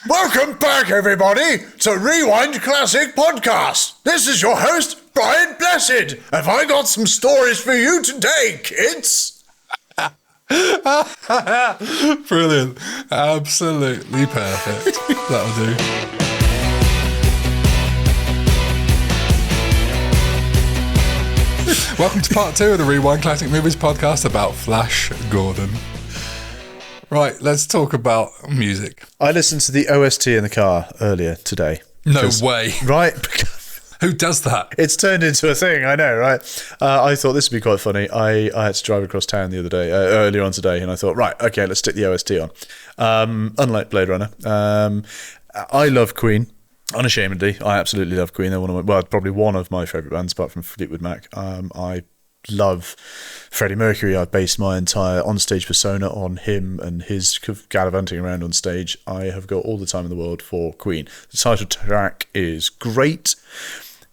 Welcome back, everybody, to Rewind Classic Podcast. This is your host, Brian Blessed. Have I got some stories for you today, kids? Brilliant. Absolutely perfect. That'll do. Welcome to part 2 of the Rewind Classic Movies podcast about Flash Gordon. Right, let's talk about music. I listened to the OST in the car earlier today. No way. Right? Who does that? It's turned into a thing, I know, right? I thought this would be quite funny. I had to drive across town the other day, earlier on today, and I thought, right, okay, let's stick the OST on. Unlike Blade Runner, I love Queen. Unashamedly, I absolutely love Queen. They're probably one of my favourite bands, apart from Fleetwood Mac. I love Freddie Mercury. I've based my entire onstage persona on him and his gallivanting around on stage. I have got all the time in the world for Queen. The title track is great.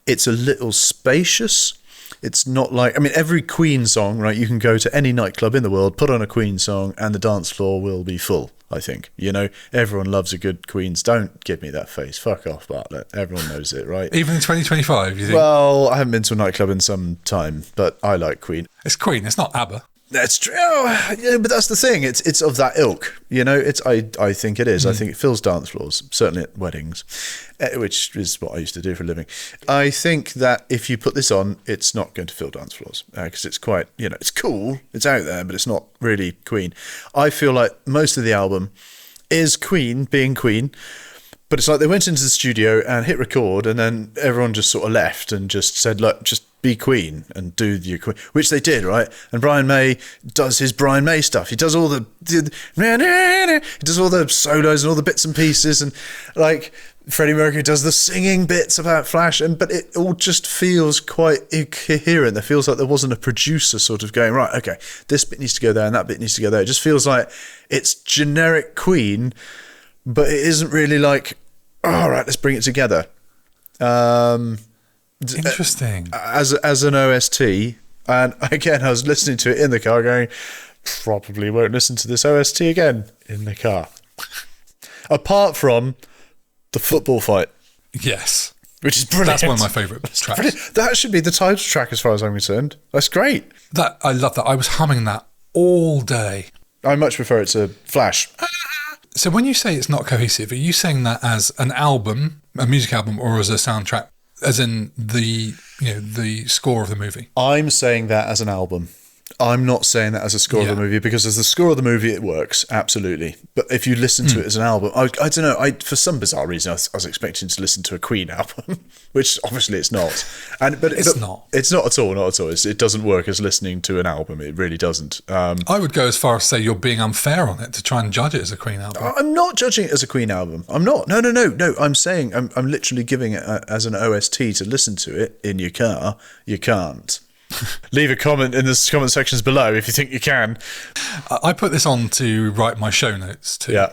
It's a little spacious. It's not like, every Queen song, right? You can go to any nightclub in the world, put on a Queen song, and the dance floor will be full, I think. You know, everyone loves a good Queen's. Don't give me that face. Fuck off, Bartlett. Everyone knows it, right? Even in 2025, you think? Well, I haven't been to a nightclub in some time, but I like Queen. It's Queen, it's not ABBA. That's true. Yeah, but that's the thing. It's of that ilk. You know, I think it is. I think it fills dance floors, certainly at weddings, which is what I used to do for a living. I think that if you put this on, it's not going to fill dance floors because it's quite, it's cool. It's out there, but it's not really Queen. I feel like most of the album is Queen being Queen, but it's like they went into the studio and hit record, and then everyone just sort of left and just said, look, just be Queen and do your Queen, which they did, right? And Brian May does his Brian May stuff. He does all the solos and all the bits and pieces, and like Freddie Mercury does the singing bits about Flash, but it all just feels quite incoherent. It feels like there wasn't a producer sort of going, right, okay, this bit needs to go there and that bit needs to go there. It just feels like it's generic Queen, but it isn't really like, all right, let's bring it together. Interesting. As an OST, and again, I was listening to it in the car going, probably won't listen to this OST again in the car. Apart from the football fight. Yes. Which is brilliant. That's one of my favourite tracks. Brilliant. That should be the title track as far as I'm concerned. That's great. I love that. I was humming that all day. I much prefer it to Flash. So when you say it's not cohesive, are you saying that as an album, a music album, or as a soundtrack? As in the score of the movie? I'm saying that as an album. I'm not saying that as a score of the movie, because as the score of the movie, it works, absolutely. But if you listen to it as an album, I don't know, for some bizarre reason, I was expecting to listen to a Queen album, which obviously it's not. But it's not. It's not at all, not at all. It doesn't work as listening to an album. It really doesn't. I would go as far as say you're being unfair on it to try and judge it as a Queen album. I'm not judging it as a Queen album. I'm not. No. I'm saying, I'm literally giving it as an OST to listen to it in your car. You can't. Leave a comment in the comment sections below if you think you can. I put this on to write my show notes too,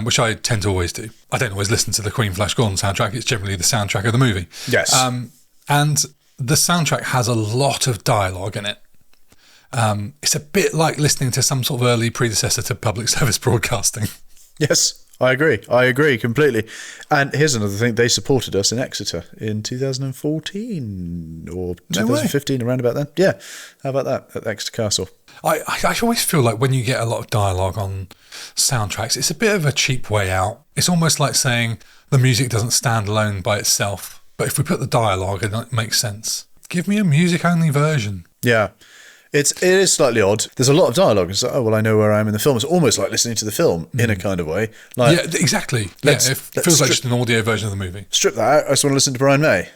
which I tend to always do. I don't always listen to the Queen Flash Gordon soundtrack. It's generally the soundtrack of the movie. Yes. And the soundtrack has a lot of dialogue in it. It's a bit like listening to some sort of early predecessor to public service broadcasting. Yes. I agree completely. And here's another thing. They supported us in Exeter in 2014 or 2015, around about then. Yeah. How about that at Exeter Castle? I always feel like when you get a lot of dialogue on soundtracks, it's a bit of a cheap way out. It's almost like saying the music doesn't stand alone by itself, but if we put the dialogue in, it makes sense. Give me a music-only version. Yeah. It is slightly odd. There's a lot of dialogue. It's like, I know where I am in the film. It's almost like listening to the film in a kind of way. Like, yeah, exactly. It feels like just an audio version of the movie. Strip that out. I just want to listen to Brian May.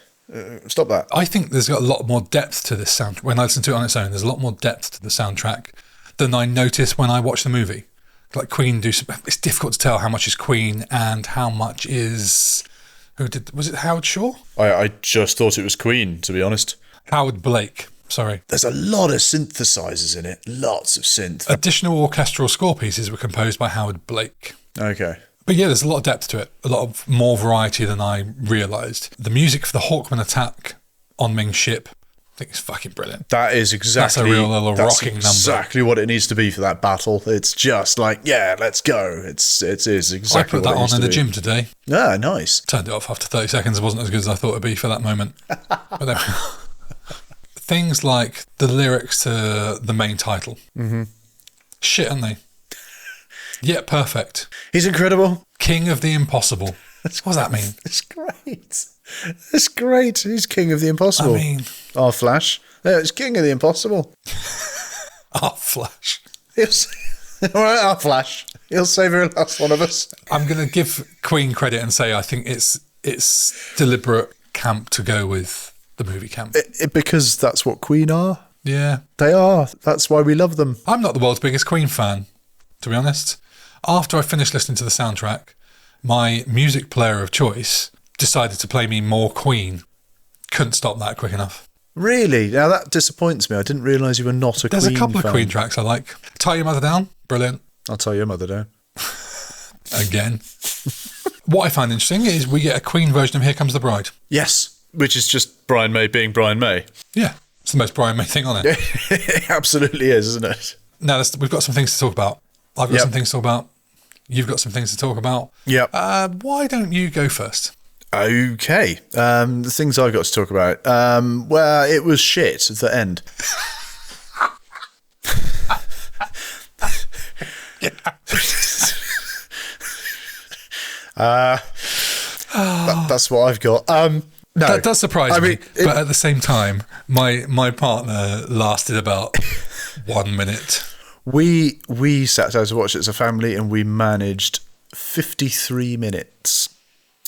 Stop that. I think there's got a lot more depth to this soundtrack. When I listen to it on its own, there's a lot more depth to the soundtrack than I notice when I watch the movie. Like Queen it's difficult to tell how much is Queen and how much is... Was it Howard Shaw? I just thought it was Queen, to be honest. Howard Blake. Sorry. There's a lot of synthesizers in it. Lots of synth. Additional orchestral score pieces were composed by Howard Blake. Okay. But yeah, there's a lot of depth to it. A lot of more variety than I realised. The music for the Hawkman attack on Ming's ship, think it's fucking brilliant. That is exactly... That's a real little rocking number. Exactly what it needs to be for that battle. It's just like, yeah, let's go. It is exactly I put that on in the be. gym today. Ah, nice. Turned it off after 30 seconds. It wasn't as good as I thought it'd be for that moment. But there we go. Things like the lyrics to the main title. Mm-hmm. Shit, aren't they? Yet perfect. He's incredible. King of the impossible. What does that mean? It's great. It's great. He's king of the impossible. I mean... Our Flash. Yeah, it's king of the impossible. Our Flash. All right, our Flash. He'll save every last one of us. I'm going to give Queen credit and say I think it's deliberate camp to go with the movie camp. Because that's what Queen are. Yeah. They are. That's why we love them. I'm not the world's biggest Queen fan, to be honest. After I finished listening to the soundtrack, my music player of choice decided to play me more Queen. Couldn't stop that quick enough. Really? Now that disappoints me. I didn't realise you were not a Queen fan. There's a couple of Queen tracks I like. Tie Your Mother Down, brilliant. I'll tell your mother down. Again. What I find interesting is we get a Queen version of Here Comes the Bride. Yes, which is just Brian May being Brian May. Yeah, it's the most Brian May thing on it. It absolutely is, isn't it? Now, we've got some things to talk about. I've got some things to talk about. You've got some things to talk about. Yep. Why don't you go first? Okay. The things I've got to talk about. Well, it was shit at the end. That's what I've got. No, that does surprise me, but at the same time, my partner lasted about 1 minute. We sat down to watch it as a family, and we managed 53 minutes.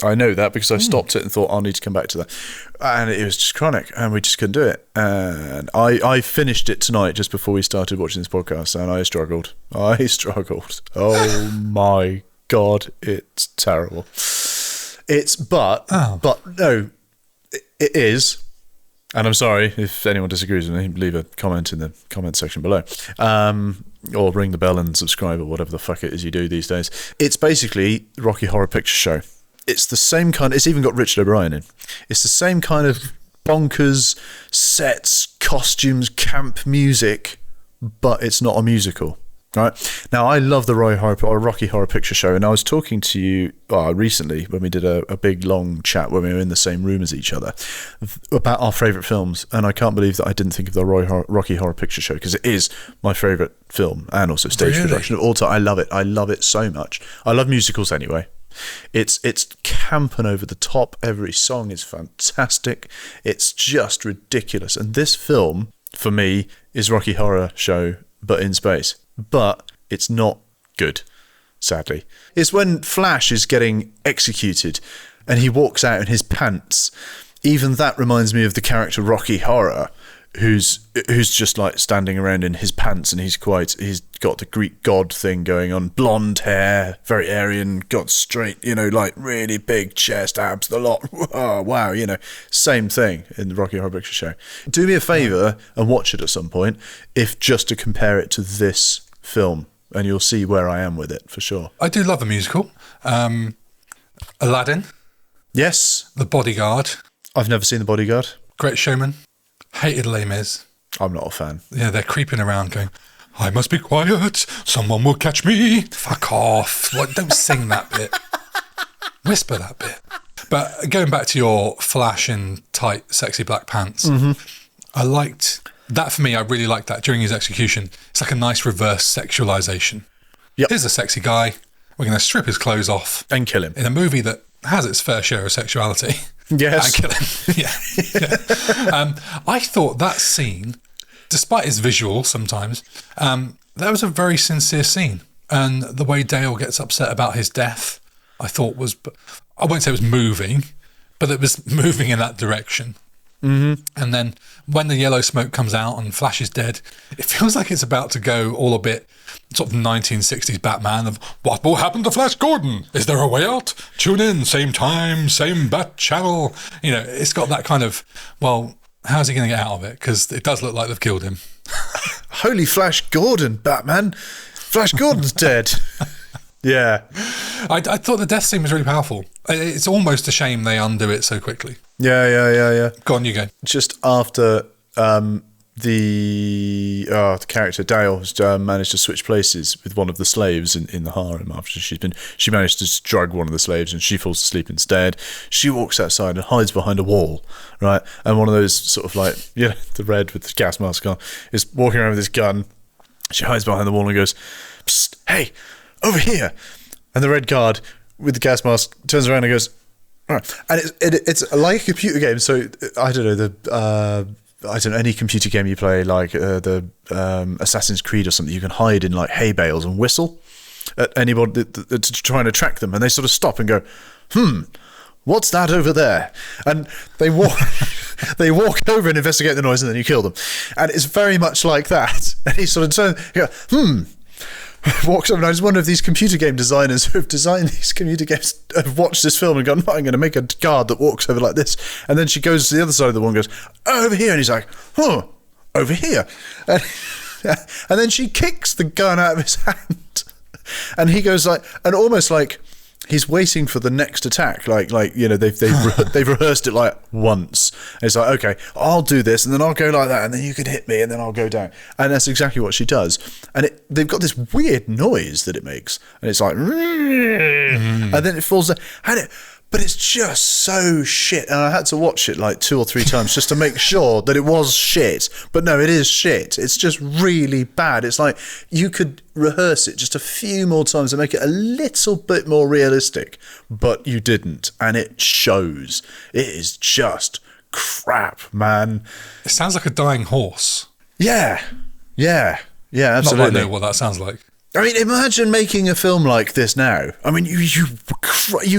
I know that because I stopped it and thought I'll need to come back to that, and it was just chronic, and we just couldn't do it. And I finished it tonight just before we started watching this podcast, and I struggled. Oh my God, it's terrible. But no, it is. And I'm sorry if anyone disagrees with me, leave a comment in the comment section below. Or ring the bell and subscribe, or whatever the fuck it is you do these days. It's basically Rocky Horror Picture Show. It's the same kind. It's even got Richard O'Brien in. It's the same kind of bonkers sets, costumes, camp music, but it's not a musical. Right now, I love the Rocky Horror Picture Show, and I was talking to you recently when we did a big long chat when we were in the same room as each other about our favourite films, and I can't believe that I didn't think of the Rocky Horror Picture Show, because it is my favourite film and also stage production of all time. I love it so much. I love musicals anyway. It's camp and over the top. Every song is fantastic. It's just ridiculous, and this film for me is Rocky Horror Show but in space. But it's not good, sadly. It's when Flash is getting executed and he walks out in his pants. Even that reminds me of the character Rocky Horror, who's just like standing around in his pants, and he's got the Greek god thing going on. Blonde hair, very Aryan, got straight, like really big chest, abs, the lot. Oh, wow, same thing in the Rocky Horror Picture Show. Do me a favour and watch it at some point, if just to compare it to this film, and you'll see where I am with it for sure. I do love the musical. Aladdin. Yes. The Bodyguard. I've never seen The Bodyguard. Great Showman. Hated Les Mis. I'm not a fan. Yeah, they're creeping around going, I must be quiet, someone will catch me. Fuck off. Don't sing that bit. Whisper that bit. But going back to your Flash in tight, sexy black pants, I liked that. For me, I really liked that during his execution. It's like a nice reverse sexualization. Yep. Here's a sexy guy. We're going to strip his clothes off. And kill him. In a movie that has its fair share of sexuality. Yes. And kill him. Yeah. I thought that scene, despite its visual sometimes, that was a very sincere scene. And the way Dale gets upset about his death, I thought was, I won't say it was moving, but it was moving in that direction. Mm-hmm. And then when the yellow smoke comes out and Flash is dead, it feels like it's about to go all a bit sort of 1960s Batman of, what will happen to Flash Gordon? Is there a way out? Tune in, same time, same Bat channel. It's got that kind of, well, how's he going to get out of it? Because it does look like they've killed him. Holy Flash Gordon, Batman. Flash Gordon's dead. Yeah. I thought the death scene was really powerful. It's almost a shame they undo it so quickly. Yeah. Go on, you go. Just after the character Dale has managed to switch places with one of the slaves in the harem after she managed to drug one of the slaves and she falls asleep instead. She walks outside and hides behind a wall, right? And one of those sort of like, the red with the gas mask on is walking around with this gun. She hides behind the wall and goes, "Psst, hey, over here." And the red guard with the gas mask turns around and goes, "All right." And it's like a computer game. So I don't know, any computer game you play, like the Assassin's Creed or something, you can hide in like hay bales and whistle at anybody to try and attract them, and they sort of stop and go, "What's that over there?" And they walk they walk over and investigate the noise, and then you kill them. And it's very much like that. And he sort of turns, walks over, and I just wonder if these computer game designers who have designed these computer games have watched this film and gone, "I'm going to make a guard that walks over like this." And then she goes to the other side of the wall and goes, "Over here." And he's like, "Over here." And then she kicks the gun out of his hand. And he goes like, and almost like he's waiting for the next attack. They've rehearsed it like once. And it's like, "Okay, I'll do this, and then I'll go like that, and then you can hit me, and then I'll go down." And that's exactly what she does. And they've got this weird noise that it makes, and it's like, and then it falls down, but it's just so shit. And I had to watch it like 2 or 3 times just to make sure that it was shit. But no, it is shit. It's just really bad. It's like you could rehearse it just a few more times and make it a little bit more realistic, but you didn't. And it shows. It is just crap, man. It sounds like a dying horse. Yeah, absolutely. Not that I know what that sounds like. I mean, imagine making a film like this now. I mean, you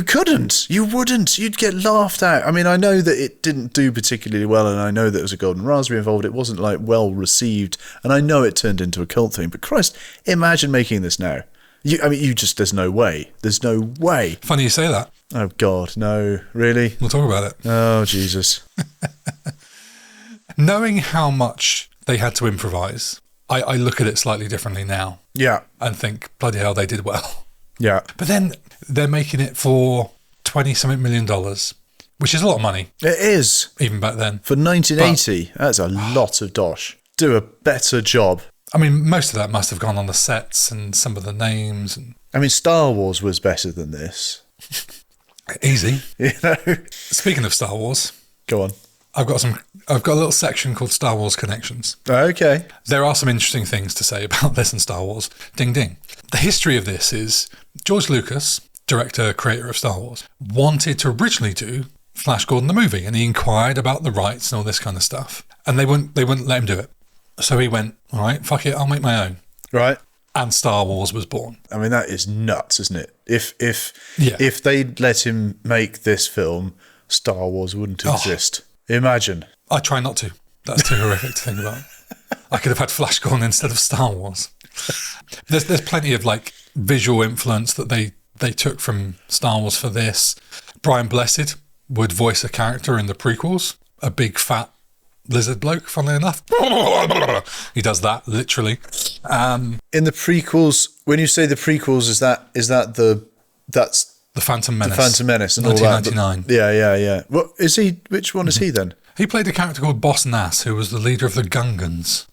couldn't. You wouldn't. You'd get laughed at. I mean, I know that it didn't do particularly well, and I know that there was a golden raspberry involved. It wasn't like well received, and I know it turned into a cult thing. But Christ, imagine making this now. There's no way. There's no way. Funny you say that. Oh God, no, really? We'll talk about it. Oh Jesus. Knowing how much they had to improvise, I look at it slightly differently now. Yeah. And think, bloody hell, they did well. Yeah. But then they're making it for $20-something million, which is a lot of money. It is. Even back then. For 1980, that's a lot of dosh. Do a better job. I mean, most of that must have gone on the sets and some of the names. I mean, Star Wars was better than this. Easy. You know? Speaking of Star Wars. Go on. I've got a little section called Star Wars Connections. Okay. There are some interesting things to say about this and Star Wars. Ding, ding. The history of this is George Lucas, director, creator of Star Wars, wanted to originally do Flash Gordon the movie, and he inquired about the rights and all this kind of stuff, and they wouldn't let him do it. So he went, "All right, fuck it, I'll make my own." Right. And Star Wars was born. I mean, that is nuts, isn't it? If they'd let him make this film, Star Wars wouldn't exist. Imagine. I try not to. That's too horrific to think about. I could have had Flash Gordon instead of Star Wars. There's plenty of like visual influence that they took from Star Wars for this. Brian Blessed would voice a character in the prequels, a big fat lizard bloke, funnily enough. He does that, literally. In the prequels, when you say the prequels, is that that's The Phantom Menace. The Phantom Menace and all that. 1999. Yeah. What is he? Which one is he then? He played a character called Boss Nass, who was the leader of the Gungans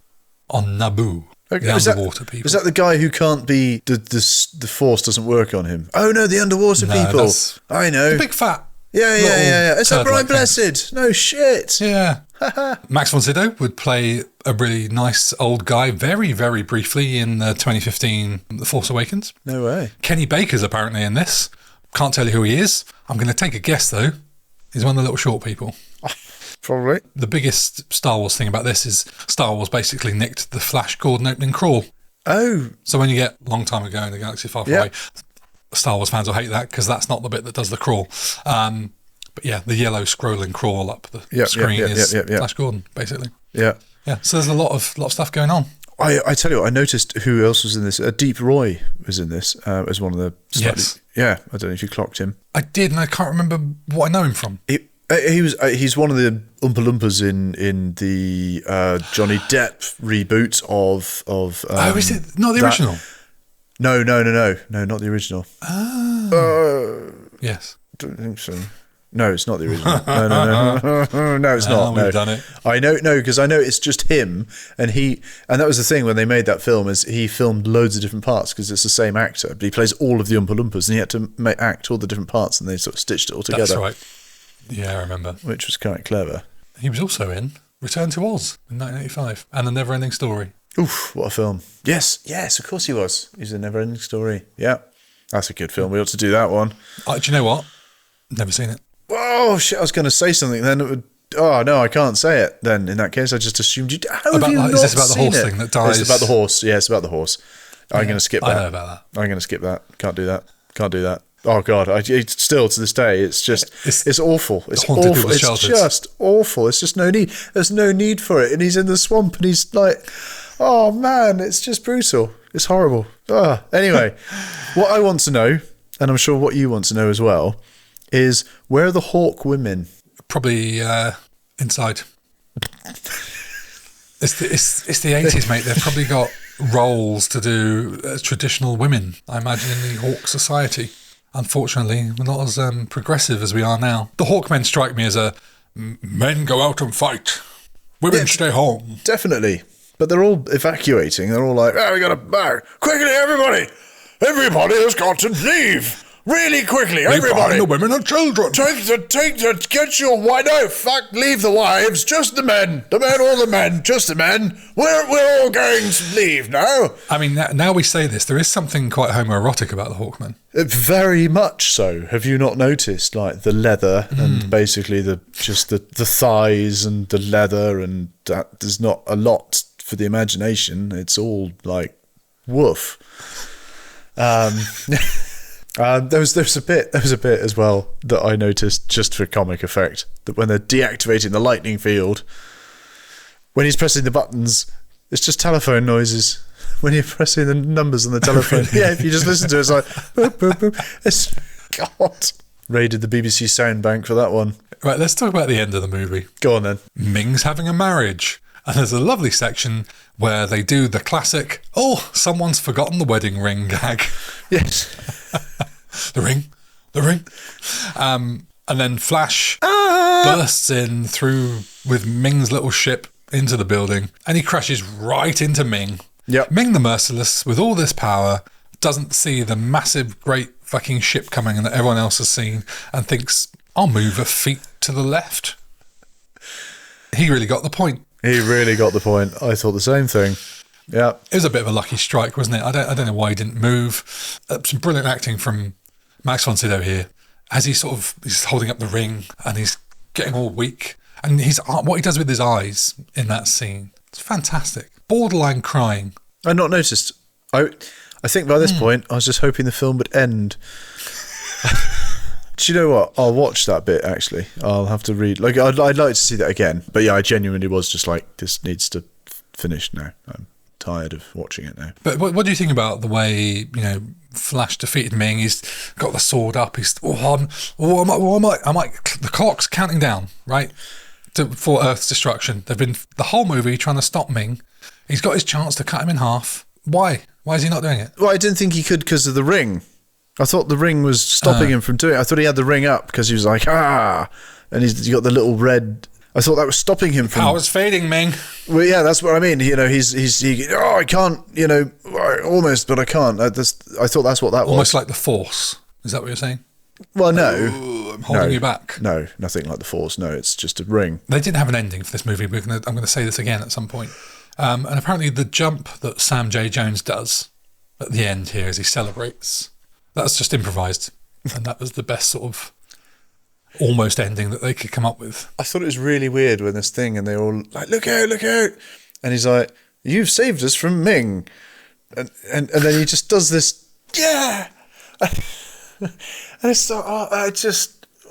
on Naboo. Okay. The underwater people. Is that the guy who can't be the force doesn't work on him? Oh no, the underwater people. I know. The big fat. Yeah. Is that Brian Blessed? No shit. Yeah. Max von Sydow would play a really nice old guy very, very briefly in the 2015 The Force Awakens. No way. Kenny Baker's apparently in this. Can't tell you who he is. I'm going to take a guess, though. He's one of the little short people. Probably. The biggest Star Wars thing about this is Star Wars basically nicked the Flash Gordon opening crawl. Oh. So when you get long time ago in the galaxy far, far away, Star Wars fans will hate that because that's not the bit that does the crawl. But yeah, the yellow scrolling crawl up the screen is Flash Gordon, basically. Yeah. Yeah. So there's a lot of stuff going on. I tell you what, I noticed who else was in this. Deep Roy was in this as one of the... Yes. Yeah, I don't know if you clocked him. I did, and I can't remember what I know him from. He's one of the Oompa Loompas in the Johnny Depp reboot of is it not the original? No, not the original. Yes. Don't think so. No, it's not the original. No, no, it's not. No, we've done it. I know, no, because I know it's just him, and that was the thing when they made that film, is he filmed loads of different parts because it's the same actor, but he plays all of the Oompa Loompas, and he had to act all the different parts, and they sort of stitched it all together. That's right. Yeah, I remember. Which was quite clever. He was also in Return to Oz in 1985, and The Never-Ending Story. Oof, what a film. Yes, of course he was. He's a Never-Ending Story. Yeah, that's a good film. We ought to do that one. Do you know what? Never seen it. Oh, shit, I was going to say something, then it would... Oh, no, I can't say it then. In that case, I just assumed you... How have you not is this about the seen horse it? thing that dies? It's about the horse. Yeah, it's about the horse. I'm going to skip that. I know about that. I'm going to skip that. Can't do that. Oh, God. It's still, to this day, it's just... It's awful. It's awful. It's just awful. It's just no need. There's no need for it. And he's in the swamp, and he's like... Oh, man, it's just brutal. It's horrible. Anyway, what I want to know, and I'm sure what you want to know as well, is where are the Hawk women? Probably inside. It's the 80s, mate. They've probably got roles to do as traditional women, I imagine, in the Hawk society. Unfortunately, we're not as progressive as we are now. The Hawkmen strike me as men go out and fight, women stay home. Definitely. But they're all evacuating. They're all like, we got to back. Quickly, everybody. Everybody has got to leave. Really quickly, everybody. The women and children. Get your wife. No, fuck, leave the wives. Just the men. All the men. Just the men. We're all going to leave now. I mean, now we say this, there is something quite homoerotic about the Hawkmen. Very much so. Have you not noticed, like, the leather and basically the thighs and the leather, and that there's not a lot for the imagination. It's all like woof. There was a bit as well that I noticed just for comic effect, that when they're deactivating the lightning field, when he's pressing the buttons, it's just telephone noises. When you're pressing the numbers on the telephone, yeah, if you just listen to it, it's like boop, boop, boop. It's God. Raided the BBC sound bank for that one. Right, let's talk about the end of the movie. Go on then. Ming's having a marriage. And there's a lovely section where they do the classic, someone's forgotten the wedding ring gag. Yes. The ring. And then Flash bursts in through with Ming's little ship into the building, and he crashes right into Ming. Yep. Ming the Merciless, with all this power, doesn't see the massive, great fucking ship coming and that everyone else has seen, and thinks, I'll move a feet to the left. He really got the point. He really got the point. I thought the same thing. Yeah. It was a bit of a lucky strike, wasn't it? I don't know why he didn't move. Some brilliant acting from Max von Sydow here, as he's holding up the ring and he's getting all weak. And what he does with his eyes in that scene, it's fantastic. Borderline crying. I not noticed. I think by this point, I was just hoping the film would end. Do you know what? I'll watch that bit, actually. I'll have to read. Like, I'd like to see that again. But yeah, I genuinely was just like, this needs to finish now. I'm tired of watching it now. But what do you think about the way, Flash defeated Ming? He's got the sword up. He's, the clock's counting down, right? For Earth's destruction. They've been the whole movie trying to stop Ming. He's got his chance to cut him in half. Why? Why is he not doing it? Well, I didn't think he could because of the ring. I thought the ring was stopping him from doing it. I thought he had the ring up because he was like, and he's got the little red. I thought that was stopping him from. Power's fading, Ming. Well, yeah, that's what I mean. I can't, almost, but I can't. I thought that's what that was. Almost like the Force. Is that what you're saying? Well, no. I'm holding you back. No, nothing like the Force. No, it's just a ring. They didn't have an ending for this movie. I'm going to say this again at some point. And apparently the jump that Sam J. Jones does at the end here as he celebrates, that's just improvised. And that was the best sort of almost ending that they could come up with. I thought it was really weird when this thing, and they all like, look out. And he's like, you've saved us from Ming. And then he just does this, yeah. And it's like,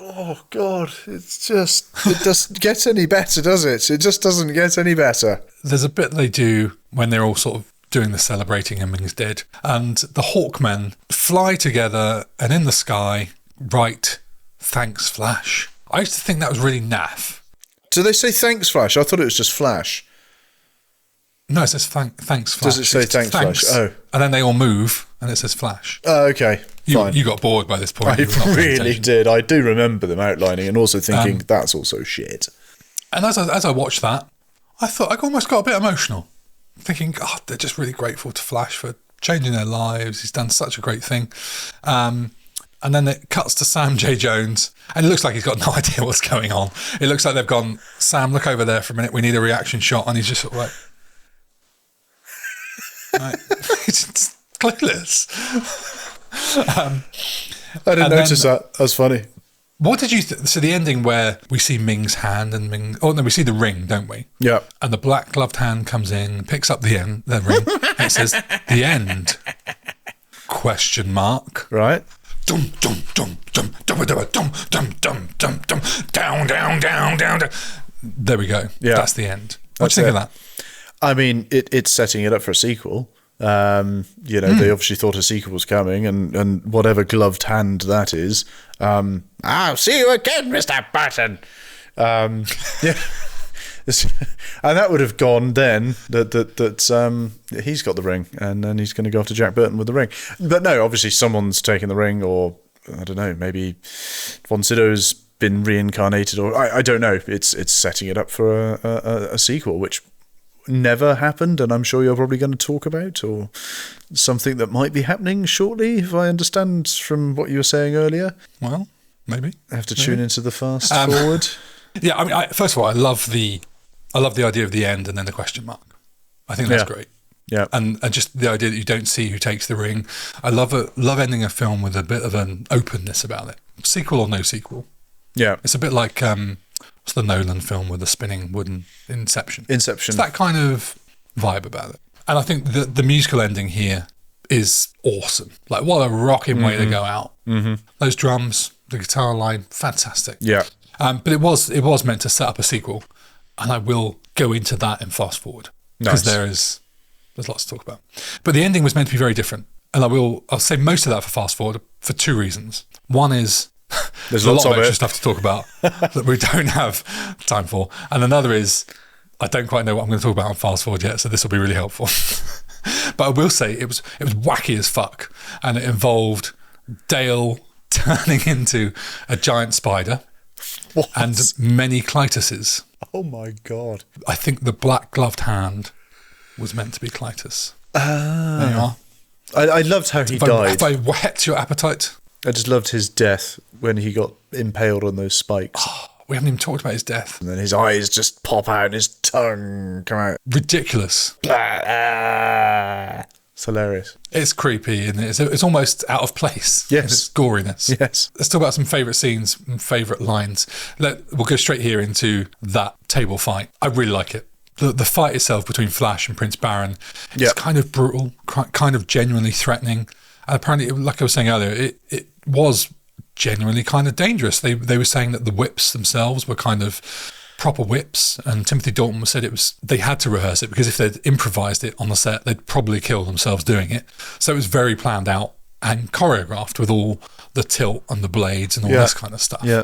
oh God, it doesn't get any better, does it? It just doesn't get any better. There's a bit they do when they're all sort of doing the celebrating and Ming's dead, and the Hawkmen fly together and in the sky write, thanks, Flash. I used to think that was really naff. Do they say thanks, Flash? I thought it was just Flash. No, it says thanks, Flash. Does it say thanks, Flash? Oh. And then they all move and it says Flash. Okay, fine. You got bored by this point. I You were not paying really attention. did. I do remember them outlining and also thinking that's also shit. And as I watched that, I thought I almost got a bit emotional, thinking, God, they're just really grateful to Flash for changing their lives. He's done such a great thing. And then it cuts to Sam J. Jones, and it looks like he's got no idea what's going on. It looks like they've gone, Sam, look over there for a minute. We need a reaction shot. And he's just sort of like it's just clueless. I didn't notice that. That was funny. What did you so the ending where we see Ming's hand and Ming, oh no, we see the ring, don't we? Yeah. And the black gloved hand comes in, picks up the ring, and it says the end. Question mark. Right. Dum dum dum dum dum dum dum dum dum dum dum down down down down. There we go. Yeah. That's the end. What do you think of that? I mean, it's setting it up for a sequel. They obviously thought a sequel was coming, and whatever gloved hand that is. I'll see you again, Mr. Button. Yeah. And that would have gone then that he's got the ring, and then he's going to go after Jack Burton with the ring. But no, obviously someone's taken the ring, or I don't know, maybe Von Sydow's been reincarnated, or I don't know. It's setting it up for a sequel, which never happened, and I'm sure you're probably going to talk about, or something that might be happening shortly, if I understand from what you were saying earlier. Well, maybe. I have to tune into the fast forward. Yeah, I mean, first of all, I love the idea of the end and then the question mark. I think that's great. Yeah, and just the idea that you don't see who takes the ring. I love ending a film with a bit of an openness about it. Sequel or no sequel. Yeah, it's a bit like what's the Nolan film with the spinning wooden Inception? Inception. It's that kind of vibe about it. And I think the musical ending here is awesome. Like, what a rocking way to go out. Mm-hmm. Those drums, the guitar line, fantastic. Yeah. But it was meant to set up a sequel, and I will go into that in fast forward because there's lots to talk about. But the ending was meant to be very different, and I'll say most of that for fast forward for two reasons. One is there's a lots lot of of extra stuff to talk about that we don't have time for, and another is I don't quite know what I'm going to talk about on fast forward yet, so this will be really helpful. But I will say it was wacky as fuck, and it involved Dale turning into a giant spider. What? And many Clytuses. Oh my God. I think the black gloved hand was meant to be Clytus. There you are. I loved how he died. Have I whet your appetite? I just loved his death when he got impaled on those spikes. We haven't even talked about his death. And then his eyes just pop out and his tongue come out. Ridiculous. It's hilarious. It's creepy, and it's almost out of place. Yes. In its goriness. Yes. Let's talk about some favourite scenes and favourite lines. We'll go straight here into that table fight. I really like it. The fight itself between Flash and Prince Baron is kind of brutal, kind of genuinely threatening. And apparently, like I was saying earlier, it was genuinely kind of dangerous. They were saying that the whips themselves were kind of proper whips, and Timothy Dalton said they had to rehearse it because if they'd improvised it on the set, they'd probably kill themselves doing it. So it was very planned out and choreographed with all the tilt and the blades and all this kind of stuff. Yeah.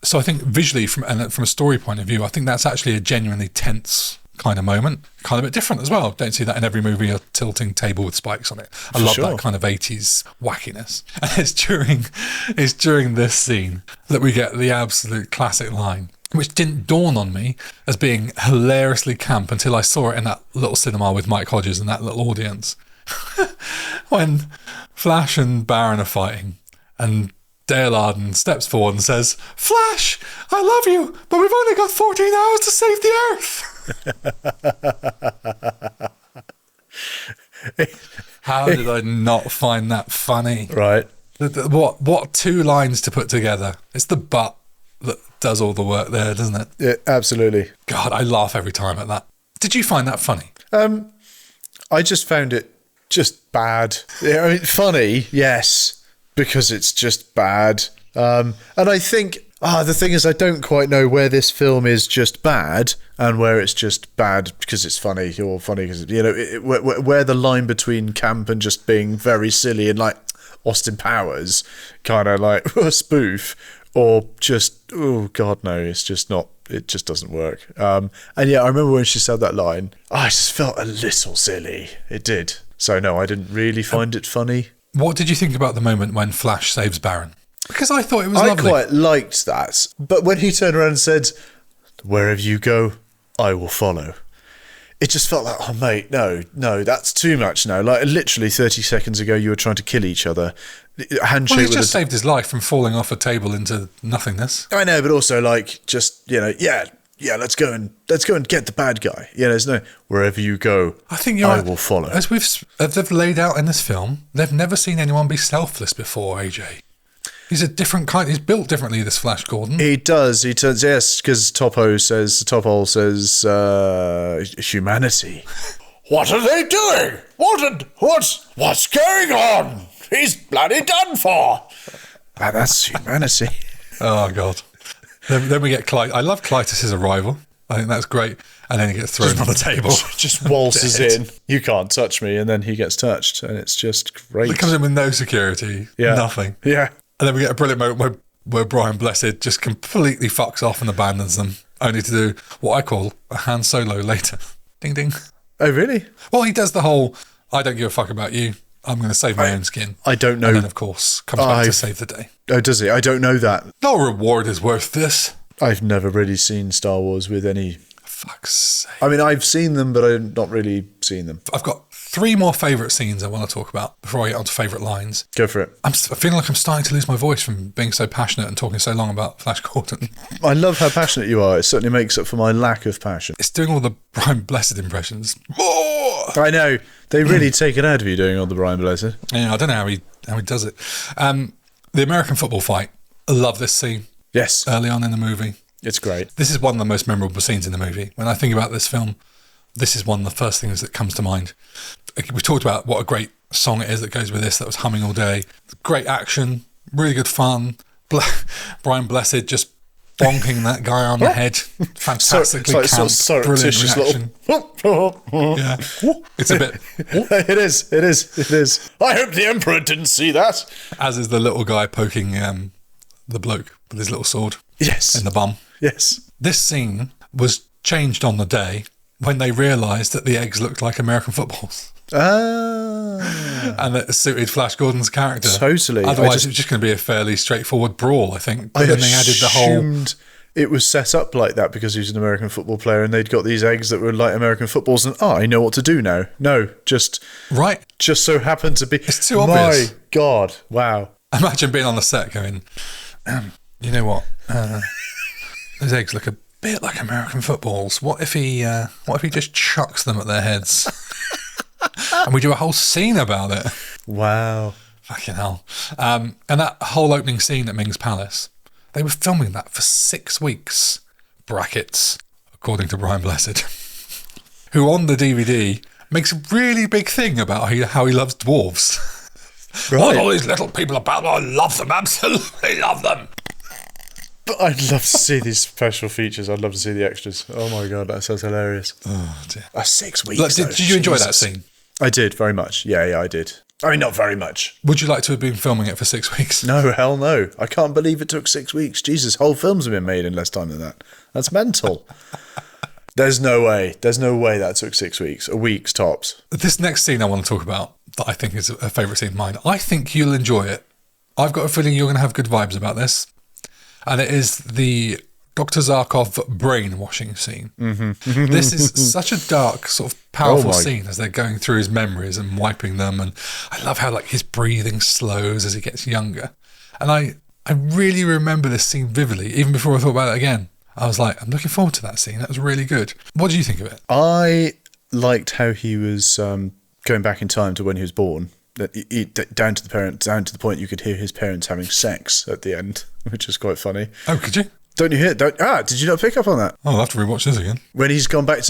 So I think visually, from a story point of view, I think that's actually a genuinely tense kind of moment, kind of a bit different as well. Don't see that in every movie, a tilting table with spikes on it. I love that kind of 80s wackiness. And it's during this scene that we get the absolute classic line, which didn't dawn on me as being hilariously camp until I saw it in that little cinema with Mike Hodges and that little audience. When Flash and Baron are fighting, and Dale Arden steps forward and says, "Flash, I love you, but we've only got 14 hours to save the Earth." How did I not find that funny? Right. What two lines to put together? It's the butt that does all the work there, doesn't it? Yeah, absolutely. God, I laugh every time at that. Did you find that funny? I just found it just bad. I mean, funny, yes, because it's just bad. And I think the thing is, I don't quite know where this film is just bad and where it's just bad because it's funny, or funny because, where the line between camp and just being very silly and like Austin Powers kind of like a spoof, or just, oh God, no, it's just not, it just doesn't work. And yeah, I remember when she said that line, I just felt a little silly. It did. So no, I didn't really find it funny. What did you think about the moment when Flash saves Baron? Because I thought it was I lovely. quite liked that. But when he turned around and said, "Wherever you go, I will follow," it just felt like, oh, mate, no, that's too much now. Like, literally 30 seconds ago, you were trying to kill each other. A handshake Well, he's with just saved his life from falling off a table into nothingness. I know, but also, like, just, yeah, let's go and get the bad guy. Yeah, there's no, wherever you go, I think you're I right. will follow. As they've laid out in this film, they've never seen anyone be selfless before, AJ. He's a different kind. He's built differently, this Flash Gordon. He does, yes, because Top Hole says, humanity. What are they doing? What's going on? He's bloody done for. That's humanity. Oh, God. Then we get Clyde. I love Clytus's arrival. I think that's great. And then he gets thrown on the table. Just waltzes in. You can't touch me. And then he gets touched. And it's just great. He comes in with no security. Yeah. Nothing. Yeah. And then we get a brilliant moment where Brian Blessed just completely fucks off and abandons them, only to do what I call a Han Solo later. Ding, ding. Oh, really? Well, he does the whole, I don't give a fuck about you. I'm going to save my own skin. I don't know. And then, of course, comes back to save the day. Oh, does he? I don't know that. No reward is worth this. I've never really seen Star Wars with any... Fuck's sake. I mean, I've seen them, but I've not really seen them. I've got 3 more favourite scenes I want to talk about before I get on to favourite lines. Go for it. I'm feeling like I'm starting to lose my voice from being so passionate and talking so long about Flash Gordon. I love how passionate you are. It certainly makes up for my lack of passion. It's doing all the Brian Blessed impressions. More! I know. They really take it out of you doing all the Brian Blessed. Yeah, I don't know how he does it. The American football fight. I love this scene. Yes. Early on in the movie. It's great. This is one of the most memorable scenes in the movie. When I think about this film, this is one of the first things that comes to mind. We talked about what a great song it is that goes with this, that was humming all day. Great action, really good fun. Brian Blessed just bonking that guy on the head. Fantastically camp, brilliant reaction. Yeah, it's a bit... It is. I hope the Emperor didn't see that. As is the little guy poking the bloke with his little sword. Yes. In the bum. Yes. This scene was changed on the day when they realised that the eggs looked like American footballs. Ah. And that suited Flash Gordon's character. Totally. Otherwise, it was just going to be a fairly straightforward brawl, I think. But then they added the whole... it was set up like that because he was an American football player and they'd got these eggs that were like American footballs and, I know what to do now. No, just so happened to be... It's too obvious. My God. Wow. Imagine being on the set going, you know what? Those eggs look a bit like American footballs. What if he just chucks them at their heads? And we do a whole scene about it. Wow. Fucking hell. And that whole opening scene at Ming's Palace, they were filming that for 6 weeks. Brackets, according to Brian Blessed, who on the DVD makes a really big thing about how he loves dwarves. Right. What all these little people about? I love them, absolutely love them. But I'd love to see these special features. I'd love to see the extras. Oh my God, that sounds hilarious. Oh dear. 6 weeks. Look, did you enjoy that scene? I did, very much. Yeah, I did. I mean, not very much. Would you like to have been filming it for 6 weeks? No, hell no. I can't believe it took 6 weeks. Jesus, whole films have been made in less time than that. That's mental. There's no way. There's no way that took 6 weeks. A week's tops. This next scene I want to talk about that I think is a favourite scene of mine. I think you'll enjoy it. I've got a feeling you're going to have good vibes about this. And it is the Dr. Zarkov brainwashing scene. Mm-hmm. This is such a dark, sort of powerful scene as they're going through his memories and wiping them. And I love how his breathing slows as he gets younger. And I really remember this scene vividly, even before I thought about it again. I was like, I'm looking forward to that scene. That was really good. What do you think of it? I liked how he was going back in time to when he was born. Down to the point you could hear his parents having sex at the end, which is quite funny. Oh, could you? Don't you hear? Did you not pick up on that? Oh, I'll have to rewatch this again. When he's gone back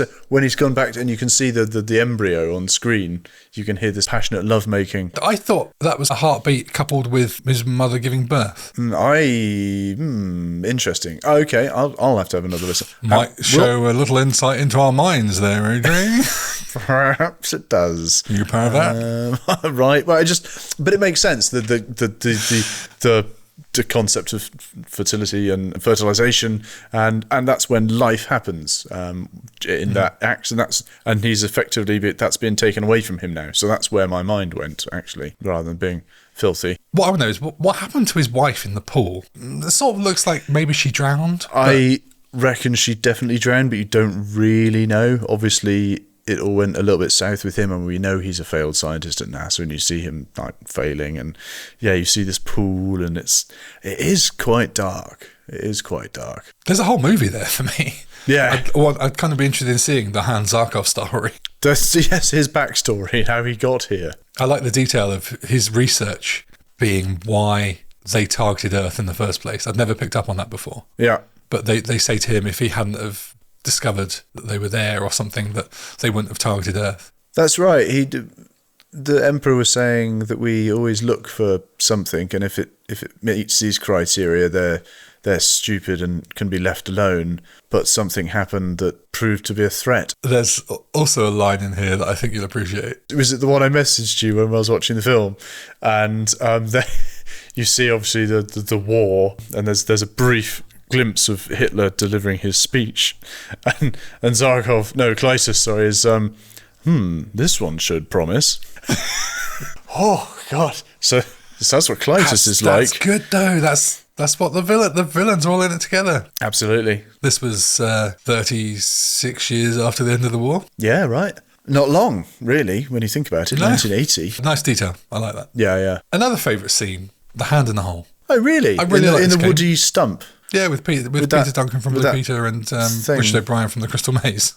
and you can see the embryo on screen, you can hear this passionate lovemaking. I thought that was a heartbeat coupled with his mother giving birth. Interesting. Okay, I'll have to have another listen. Might show a little insight into our minds there, Adrian. Perhaps it does. You pervert. Right. Well, but it makes sense. The the concept of fertility and fertilization, and that's when life happens in that act, and he's effectively that's been taken away from him now. So that's where my mind went, actually, rather than being filthy. What I want to know is what happened to his wife in the pool. It sort of looks like maybe she drowned. I reckon she definitely drowned, but you don't really know. Obviously, it all went a little bit south with him, and we know he's a failed scientist at NASA, and you see him like failing, and you see this pool, and it is quite dark. It is quite dark. There's a whole movie there for me. Yeah. I'd kind of be interested in seeing the Hans Zarkov story. Yes, his backstory, how he got here. I like the detail of his research being why they targeted Earth in the first place. I'd never picked up on that before. Yeah. But they say to him, if he hadn't have discovered that they were there or something, that they wouldn't have targeted Earth. That's right. The Emperor was saying that we always look for something, and if it meets these criteria, they're stupid and can be left alone. But something happened that proved to be a threat. There's also a line in here that I think you'll appreciate. Was it the one I messaged you when I was watching the film? And you see obviously the war, and there's a brief glimpse of Hitler delivering his speech, and Klytus, sorry, is this one should promise. Oh God! So that's what Klytus is like. That's good though. That's what the villains are all in it together. Absolutely. This was 36 years after the end of the war. Yeah, right. Not long, really, when you think about it. No. 1980. Nice detail. I like that. Yeah. Another favourite scene: the hand in the hole. Oh, really? I really like in this the game. woody stump. Yeah, with Peter Duncan from Blue Peter and Richard O'Brien from The Crystal Maze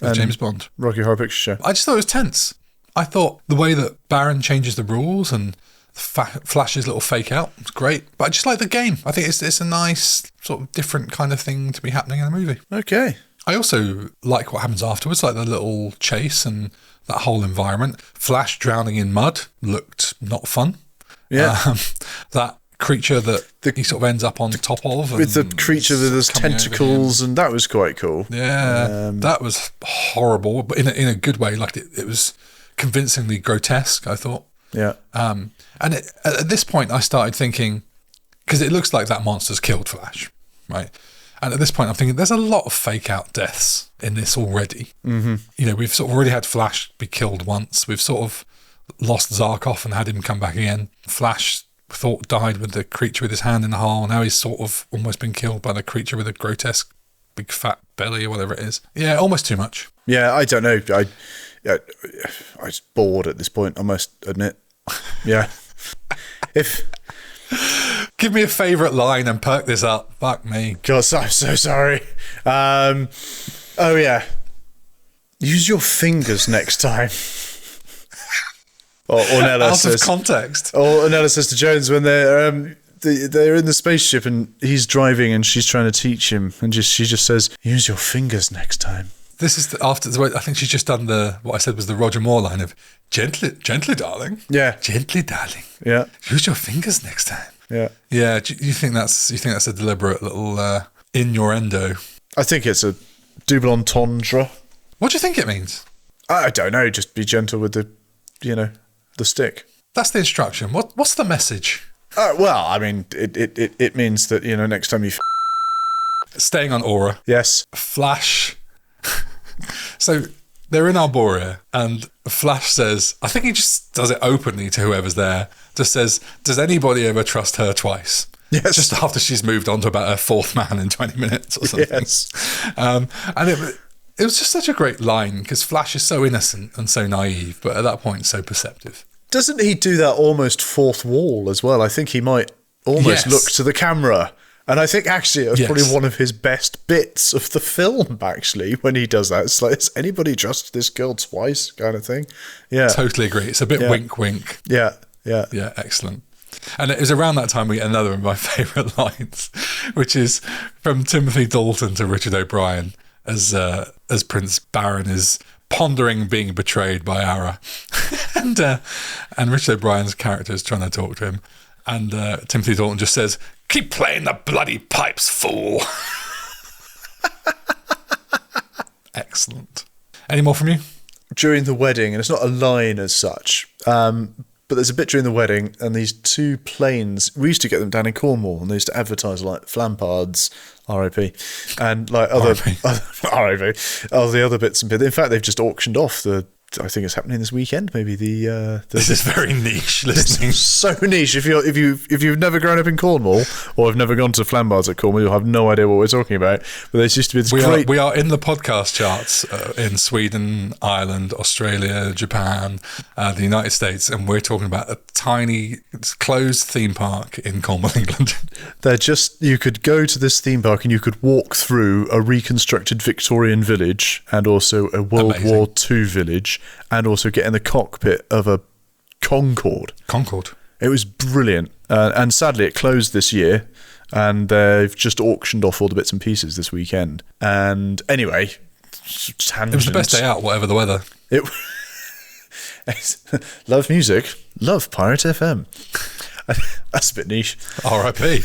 with James Bond. Rocky Horror Picture Show. I just thought it was tense. I thought the way that Baron changes the rules and Flash's little fake out was great. But I just like the game. I think it's a nice sort of different kind of thing to be happening in the movie. Okay. I also like what happens afterwards, like the little chase and that whole environment. Flash drowning in mud looked not fun. Yeah. That creature that he sort of ends up on top of. With the creature with his tentacles, and that was quite cool. Yeah, that was horrible, but in a good way. Like it was convincingly grotesque, I thought. Yeah. And at this point, I started thinking, because it looks like that monster's killed Flash, right? And at this point, I'm thinking there's a lot of fake out deaths in this already. Mm-hmm. You know, we've sort of already had Flash be killed once. We've sort of lost Zarkov and had him come back again. Flash thought died with the creature with his hand in the hole. Now he's sort of almost been killed by the creature with a grotesque big fat belly or whatever it is. Yeah, almost too much. Yeah, I don't know. I was bored at this point, I must admit. Yeah. Give me a favourite line and perk this up. Fuck me. God, I'm so sorry. Oh yeah. Use your fingers next time. Or Nella says, out of context. Or Nella says to Jones when they're in the spaceship and he's driving and she's trying to teach him, and she just says, "Use your fingers next time." This is after. I think she's just done what I said was the Roger Moore line of gently, darling. Yeah, gently, darling. Yeah, use your fingers next time. Yeah, yeah. Do you think that's a deliberate little innuendo? I think it's a double entendre. What do you think it means? I don't know. Just be gentle with the stick. That's the instruction. What's the message? Well, I mean, it means that next time you staying on Aura. Yes. Flash. So they're in Arborea, and Flash says, I think he just does it openly to whoever's there. Just says, "Does anybody ever trust her twice?" Yes. Just after she's moved on to about her fourth man in 20 minutes or something. Yes. And it was just such a great line because Flash is so innocent and so naive, but at that point so perceptive. Doesn't he do that almost fourth wall as well? I think he might almost look to the camera. And I think actually it was probably one of his best bits of the film, actually, when he does that. It's like, "Has anybody trusted this girl twice?" kind of thing. Yeah. Totally agree. It's a bit wink, wink. Yeah. Yeah, excellent. And it was around that time we get another of my favourite lines, which is from Timothy Dalton to Richard O'Brien as Prince Baron is pondering being betrayed by Ara. and Richard O'Brien's character is trying to talk to him. And Timothy Dalton just says, "Keep playing the bloody pipes, fool." Excellent. Any more from you? During the wedding, and it's not a line as such, But there's a bit during the wedding, and these two planes, we used to get them down in Cornwall, and they used to advertise like Flampards, RIP, and like other RIP, all the other bits and bits. In fact, they've just auctioned off I think it's happening this weekend. Maybe this is very niche listening. So niche. If you've never grown up in Cornwall or have never gone to Flambards at Cornwall, you'll have no idea what we're talking about. But there's used to be this we are in the podcast charts in Sweden, Ireland, Australia, Japan, the United States, and we're talking about a tiny closed theme park in Cornwall, England. You could go to this theme park and you could walk through a reconstructed Victorian village and also a World War II village, and also get in the cockpit of a Concorde. It was brilliant. And sadly, it closed this year, and they've just auctioned off all the bits and pieces this weekend. And anyway, it was the best day out, whatever the weather. Love music, love Pirate FM. That's a bit niche. R.I.P.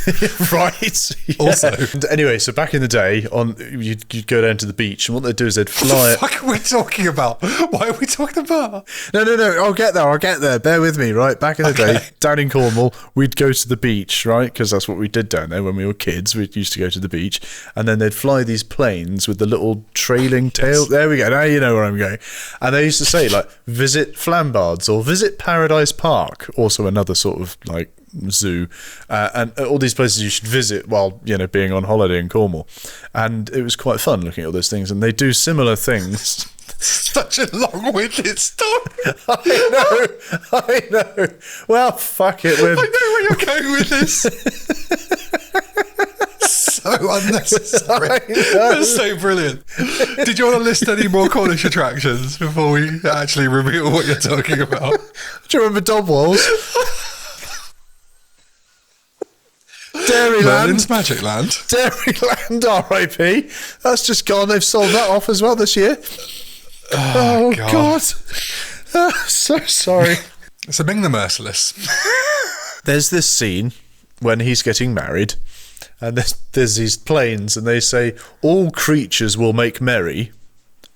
Right. Yeah. Also. And anyway, so back in the day, you'd go down to the beach, and what they'd do is they'd fly. What the fuck are we talking about? Why are we talking about? No. I'll get there. Bear with me, right? Back in the day, down in Cornwall, we'd go to the beach, right? Because that's what we did down there when we were kids. We used to go to the beach, and then they'd fly these planes with the little trailing tail. Yes. There we go. Now you know where I'm going. And they used to say, like, visit Flambards or visit Paradise Park, also another sort of like zoo, and all these places you should visit while being on holiday in Cornwall. And it was quite fun looking at all those things, and they do similar things. Such a long-winded story. I know. Well, fuck it. I know where you're going with this. So unnecessary. That's so brilliant. Did you want to list any more Cornish attractions before we actually reveal what you're talking about? Do you remember Dobwalls? Dairyland. Merlin's Magic Land. Dairyland, RIP. That's just gone. They've sold that off as well this year. Oh God. So sorry. So Bing the Merciless. There's this scene when he's getting married, and there's these planes, and they say, all creatures will make merry.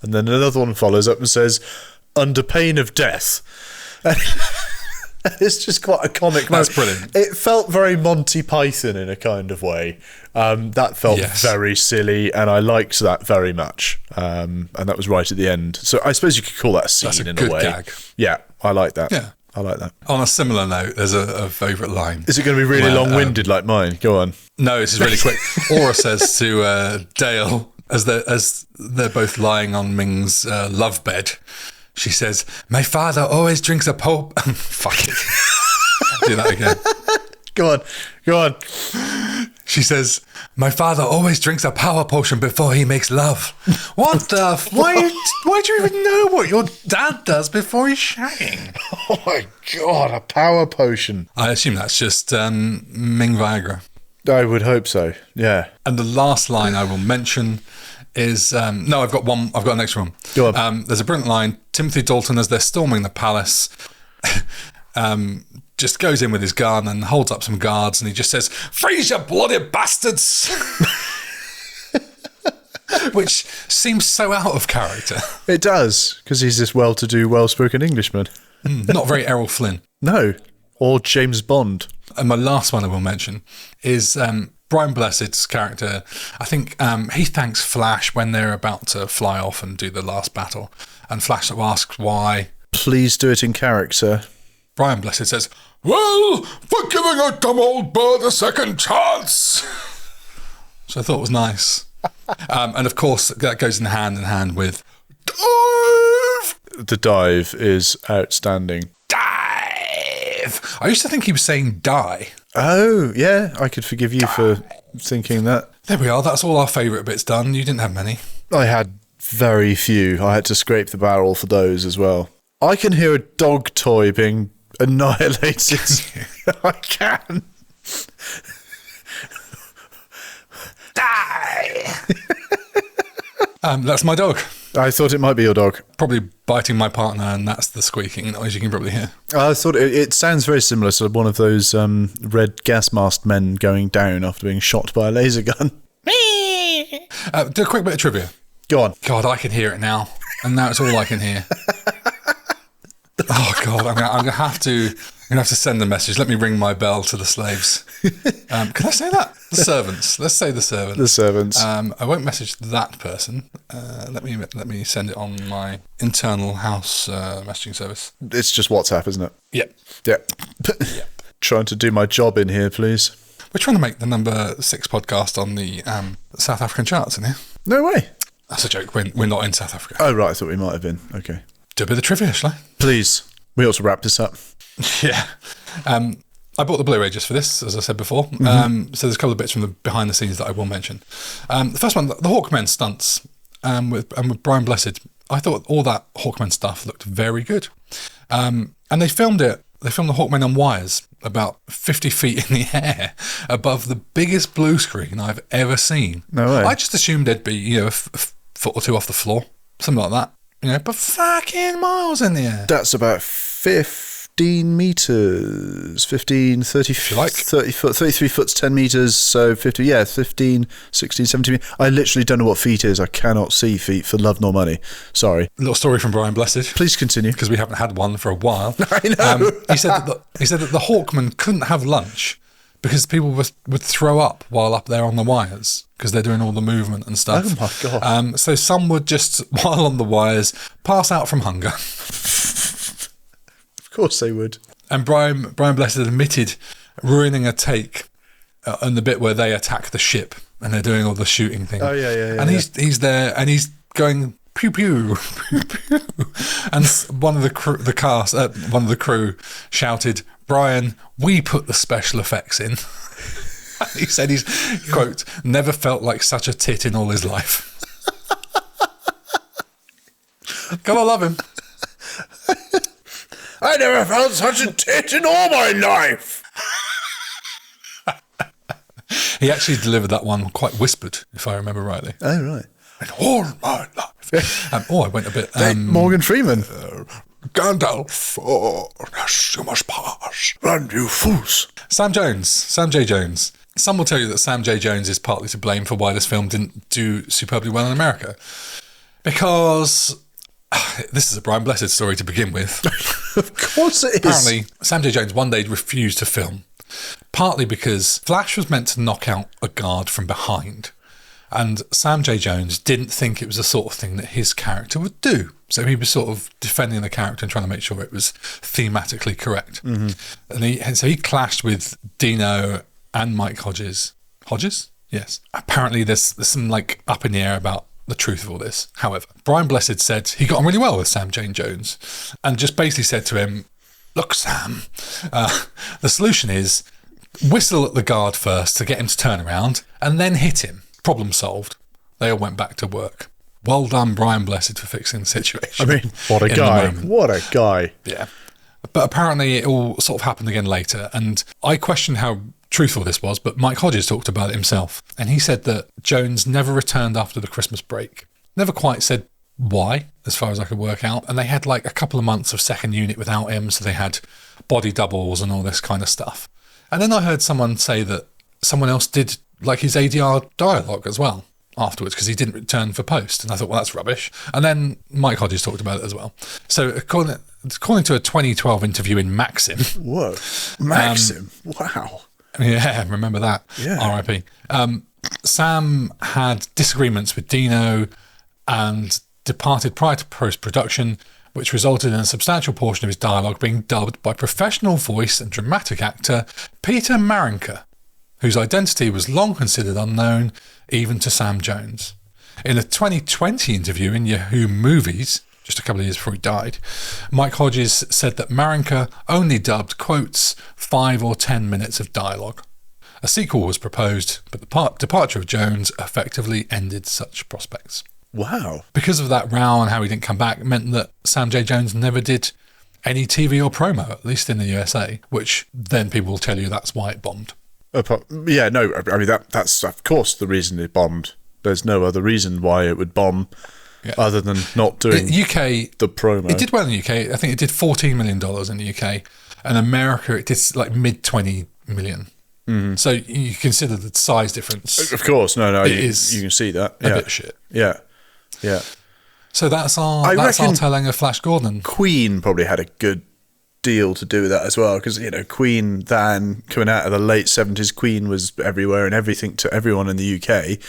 And then another one follows up and says, under pain of death. It's just quite a comic. That's brilliant. It felt very Monty Python in a kind of way. That felt very silly, and I liked that very much. And that was right at the end. So I suppose you could call that a scene in a way. Gag. Yeah, I like that. Yeah. I like that. On a similar note, there's a favourite line. Is it going to be really long-winded like mine? Go on. No, this is really quick. Aura says to Dale, as they're both lying on Ming's love bed, she says, my father always drinks a Pope. Fuck it. Do that again. Go on. She says, my father always drinks a power potion before he makes love. What the why do you even know what your dad does before he's shagging? Oh my God, a power potion. I assume that's just Ming Viagra. I would hope so, yeah. And the last line I will mention is no, I've got an extra one. Go on. There's a brilliant line. Timothy Dalton, as they're storming the palace, just goes in with his gun and holds up some guards, and he just says, freeze, you bloody bastards. Which seems so out of character. It does, because he's this well-to-do, well-spoken Englishman. Not very Errol Flynn. No, or James Bond. And my last one I will mention is Brian Blessed's character. I think he thanks Flash when they're about to fly off and do the last battle. And Flash asks why. Please do it in character. Brian Blessed says, well, for giving a dumb old bird a second chance. So I thought it was nice. And of course, that goes in hand with dive. The dive is outstanding. Dive. I used to think he was saying die. Oh, yeah. I could forgive you for thinking that. There we are. That's all our favourite bits done. You didn't have many. I had very few. I had to scrape the barrel for those as well. I can hear a dog toy being annihilated. I can. Die. That's my dog. I thought it might be your dog. Probably biting my partner, and that's the squeaking noise you can probably hear. I thought it sounds very similar to one of those red gas masked men going down after being shot by a laser gun. Do a quick bit of trivia. Go on. God, I can hear it now. And now it's all I can hear. Oh, God, I'm gonna have to send a message. Let me ring my bell to the slaves. Can I say that? The servants. Let's say the servants. The servants. I won't message that person. Let me send it on my internal house messaging service. It's just WhatsApp, isn't it? Yep. Yeah. Yep. Trying to do my job in here, please. We're trying to make the number 6 podcast on the South African charts in here. No way. That's a joke. We're not in South Africa. Oh, right. I thought we might have been. Okay. Do a bit of trivia, shall I? Please. We ought to wrap this up. Yeah. I bought the Blu-ray just for this, as I said before. So there's a couple of bits from the behind the scenes that I will mention. The first one, the Hawkmen stunts with Brian Blessed. I thought all that Hawkmen stuff looked very good. And they filmed the Hawkmen on wires about 50 feet in the air above the biggest blue screen I've ever seen. No way. I just assumed they'd be, a foot or two off the floor, something like that. But fucking miles in the air. That's about 15 metres, 15, 30, like. 30 foot, 33 foot's 10 metres, so 15, 16, 17 metres. I literally don't know what feet is. I cannot see feet for love nor money. Sorry. A little story from Brian Blessed. Please continue. Because we haven't had one for a while. I know. He said that the Hawkmen couldn't have lunch because people would throw up while up there on the wires because they're doing all the movement and stuff. Oh my God. So some would just, while on the wires, pass out from hunger. Of course they would. And Brian Blessed admitted ruining a take on the bit where they attack the ship and they're doing all the shooting thing. Oh, yeah. And he's there and he's going pew pew pew pew, and one of the crew shouted, "Brian, we put the special effects in." He said he's, quote, "never felt like such a tit in all his life." Gotta love him. I never felt such a tit in all my life. He actually delivered that one quite whispered, if I remember rightly. Oh, right. In all my life. I went a bit... Morgan Freeman. Gandalf, yes, you must pass. Run, you fools. Sam J. Jones. Some will tell you that Sam J. Jones is partly to blame for why this film didn't do superbly well in America. Because... this is a Brian Blessed story to begin with. Of course it is. Apparently, Sam J. Jones one day refused to film, partly because Flash was meant to knock out a guard from behind, and Sam J. Jones didn't think it was the sort of thing that his character would do. So he was sort of defending the character and trying to make sure it was thematically correct. Mm-hmm. And so he clashed with Dino and Mike Hodges. Hodges? Yes. Apparently there's some up in the air about the truth of all this. However, Brian Blessed said he got on really well with Sam J. Jones and just basically said to him, "Look, Sam, the solution is whistle at the guard first to get him to turn around and then hit him. Problem solved." They all went back to work. Well done, Brian Blessed, for fixing the situation. I mean, what a guy. What a guy. Yeah. But apparently it all sort of happened again later, and I questioned how truthful this was, but Mike Hodges talked about it himself, and he said that Jones never returned after the Christmas break. Never quite said why, as far as I could work out, and they had a couple of months of second unit without him, so they had body doubles and all this kind of stuff. And then I heard someone say that someone else did his ADR dialogue as well afterwards because he didn't return for post, and I thought, well, that's rubbish. And then Mike Hodges talked about it as well. So according to a 2012 interview in Maxim... Whoa. Maxim? Wow. Yeah, remember that. Yeah. R.I.P. Sam had disagreements with Dino and departed prior to post-production, which resulted in a substantial portion of his dialogue being dubbed by professional voice and dramatic actor Peter Wyngarde, whose identity was long considered unknown even to Sam Jones. In a 2020 interview in Yahoo Movies, just a couple of years before he died, Mike Hodges said that Wyngarde only dubbed, quotes, 5 or 10 minutes of dialogue. A sequel was proposed, but the departure of Jones effectively ended such prospects. Wow. Because of that row and how he didn't come back, meant that Sam J. Jones never did any TV or promo, at least in the USA, which then people will tell you that's why it bombed. Yeah, no, I mean, that's of course the reason it bombed. There's no other reason why it would bomb other than not doing UK, the promo. It did well in the UK. I think it did $14 million in the UK. And America, it did mid 20 million. Mm-hmm. So you consider the size difference. Of course, no, you can see that. A bit shit. Yeah. So that's our telling of Flash Gordon. Queen probably had a good deal to do with that as well, because Queen, then coming out of the late 70s, Queen was everywhere and everything to everyone in the UK.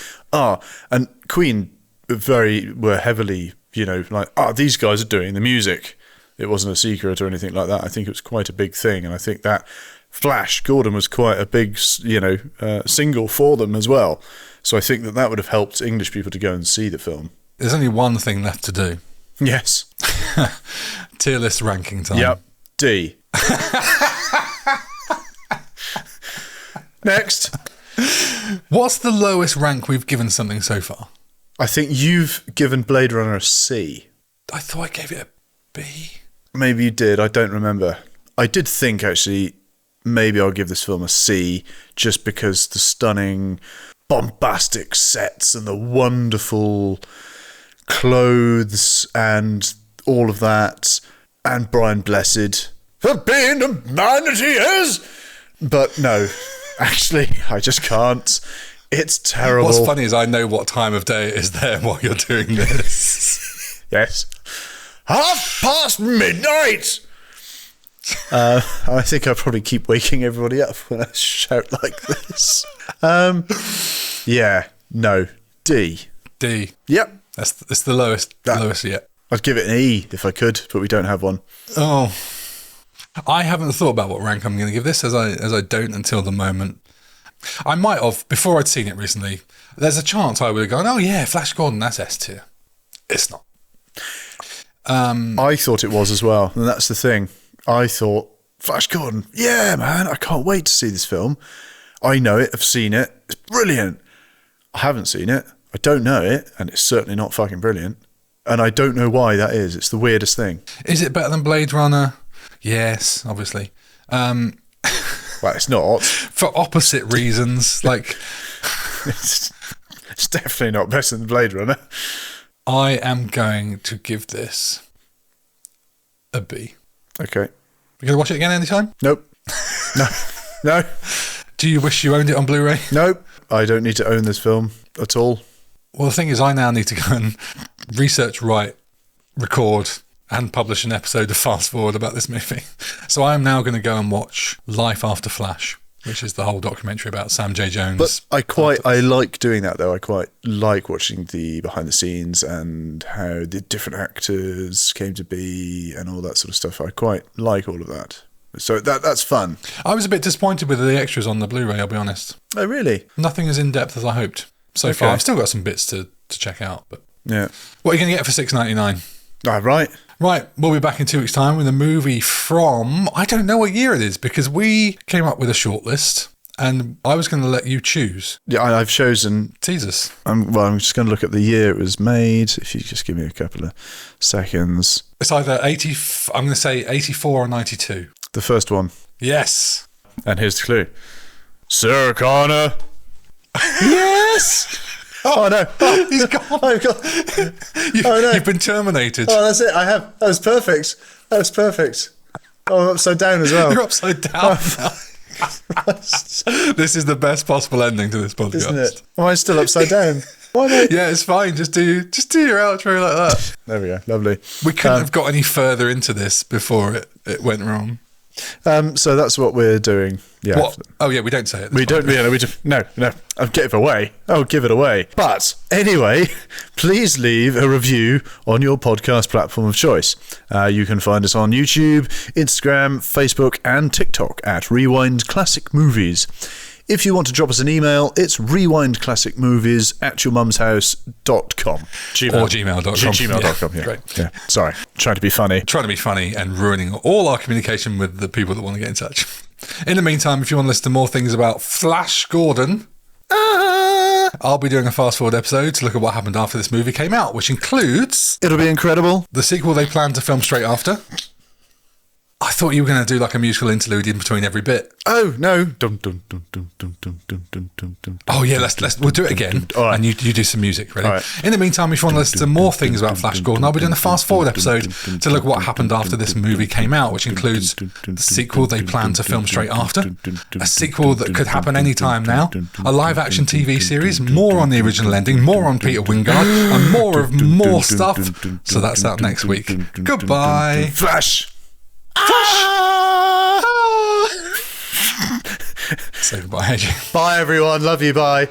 And Queen were heavily, these guys are doing the music. It wasn't a secret or anything like that. I think it was quite a big thing, and I think that Flash Gordon was quite a big, single for them as well. So I think that would have helped English people to go and see the film. There's only one thing left to do. Yes. Tier list ranking time. Yep. D. Next. What's the lowest rank we've given something so far? I think you've given Blade Runner a C. I thought I gave it a B. Maybe you did. I don't remember. I did think, actually, maybe I'll give this film a C, just because the stunning, bombastic sets and the wonderful clothes and all of that, and Brian Blessed for being the man that he is. But no, actually, I just can't. It's terrible. What's funny is I know what time of day it is there while you're doing this. Yes. midnight. I think I'll probably keep waking everybody up when I shout like this. Yeah, no. D. D. Yep. That's the lowest yet. I'd give it an E if I could, but we don't have one. Oh, I haven't thought about what rank I'm going to give this, as I don't until the moment. I might have, before I'd seen it recently, there's a chance I would have gone, oh yeah, Flash Gordon, that's S tier. It's not. I thought it was as well, and that's the thing. I thought, Flash Gordon, yeah, man, I can't wait to see this film. I know it, I've seen it, it's brilliant. I haven't seen it, I don't know it, and it's certainly not fucking brilliant. And I don't know why that is. It's the weirdest thing. Is it better than Blade Runner? Yes, obviously. Well, it's not. For opposite reasons. Like, it's definitely not better than Blade Runner. I am going to give this a B. Okay. You going to watch it again anytime? Nope. No. Do you wish you owned it on Blu-ray? Nope. I don't need to own this film at all. Well, the thing is, I now need to go and research, write, record, and publish an episode of Fast Forward about this movie. So I am now going to go and watch Life After Flash, which is the whole documentary about Sam J. Jones. But I like doing that, though. I quite like watching the behind the scenes and how the different actors came to be and all that sort of stuff. I quite like all of that. So that's fun. I was a bit disappointed with the extras on the Blu-ray, I'll be honest. Oh, really? Nothing as in-depth as I hoped so far. I've still got some bits to check out. But yeah. What are you going to get for $6.99? Right. Right, we'll be back in 2 weeks' time with a movie from, I don't know what year it is, because we came up with a shortlist and I was going to let you choose. Yeah, I've chosen. Tease us. I'm just going to look at the year it was made. If you just give me a couple of seconds. It's either 80, I'm going to say 84 or 92. The first one. Yes. And here's the clue. Sir Connor. Yes! Oh, no. Oh, he's gone. I've got... no. You've been terminated. Oh, that's it. I have. That was perfect. Oh, I'm upside down as well. You're upside down now. This is the best possible ending to this podcast. Isn't it? Am I still upside down? Why not? Yeah, it's fine. Just do your outro like that. There we go. Lovely. We couldn't have got any further into this before it went wrong. So that's what we're doing. Yeah. What? Oh yeah, we don't say it. We don't. Yeah, no. I'll give it away. I'll give it away. But anyway, please leave a review on your podcast platform of choice. You can find us on YouTube, Instagram, Facebook, and TikTok at Rewind Classic Movies. If you want to drop us an email, it's rewindclassicmovies@yourmumshouse.com. Or gmail.com. Gmail.com, yeah. Great. Yeah. Sorry. Trying to be funny. And ruining all our communication with the people that want to get in touch. In the meantime, if you want to listen to more things about Flash Gordon, I'll be doing a fast forward episode to look at what happened after this movie came out, which includes... It'll be incredible. The sequel they plan to film straight after. I thought you were going to do like a musical interlude in between every bit. Oh, no. Oh, yeah, we'll do it again. All right. And you do some music, ready? All right. In the meantime, if you want to listen to more things about Flash Gordon, I'll be doing a fast forward episode to look at what happened after this movie came out, which includes the sequel they plan to film straight after, a sequel that could happen any time now, a live action TV series, more on the original ending, more on Peter Wyngarde, and more stuff. So that's out next week. Goodbye. Flash. Say goodbye, AJ. Bye, everyone. Love you. Bye.